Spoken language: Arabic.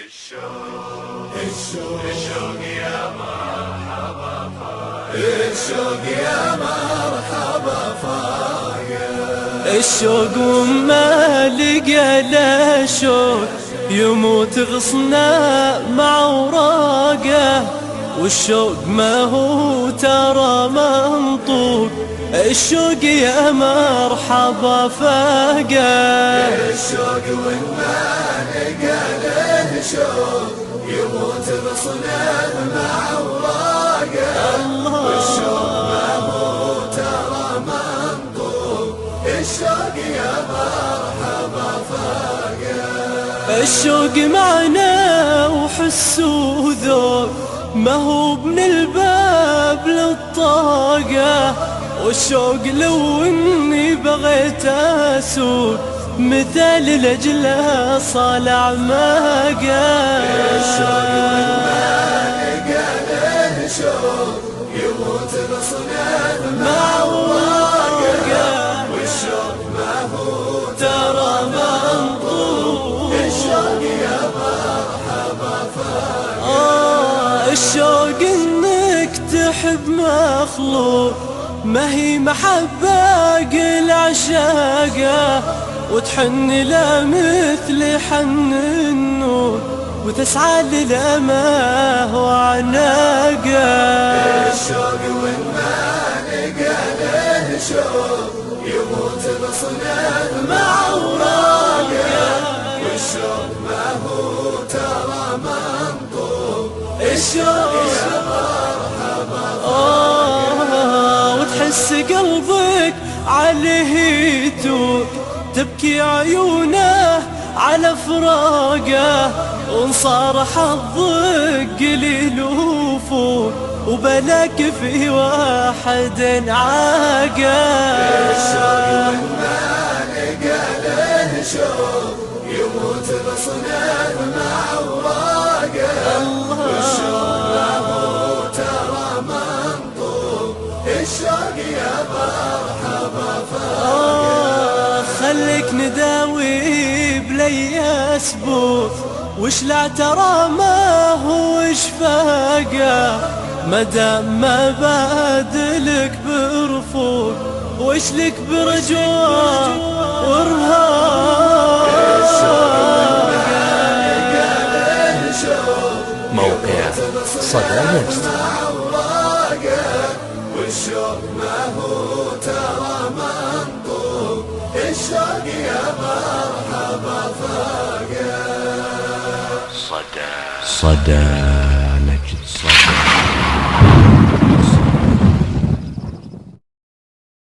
الشوق يا مرحبا فايا، الشوق يا مرحبا فايا، الشوق وما لقى له شوق يموت غصنا مع وراقه، والشوق ما هو ترى منطوق، الشوق يا مرحبا فاقه. الشوق وما لقى له شوق يموت بصنع مع وراقه، والشوق ما هو ترى منطوق، الشوق يا مرحبا فاقه. الشوق معنا وحس وذوق ما هو من الباب للطاقة، والشوق لو اني بغيت اسوق مثال لجله صالع ماقه. الشوق وما لقى له شوق يموت بصنع مع وراقه، والشوق ما هو ترى منطوق، الشوق يا مرحبا فاقه. الشوق انك تحب مخلوق ما هي محبة قل عشاقه، وتحن له مثل حن النور وتسعى للأماه وعناقه. الشوق وما لقى له شوق يموت بصنع مع وراقه، والشوق ما هو ترى منطوق، الشوق يا مرحبا فاقه. وتحس قلبك عليه يتوق تبكي عيونه على فراقه، وانصار حظك قليل وفوق وبلاك في واحد عاقه. الشوق وما لقى له شوق يموت بصنع مع وراقه، والشوق ما هو ترى منطوق، الشوق يا مرحبا فاقه. خليك نداوي بلي اسبوع وش لا ترى ما هو اشفاقه، مدام ما بادلك برفوق وش لك برجوع ورهاق. موقع صدى نفس. والشوق ما هو ترى منطوق، الشوق يا مرحبا فاقه. صدى نجد.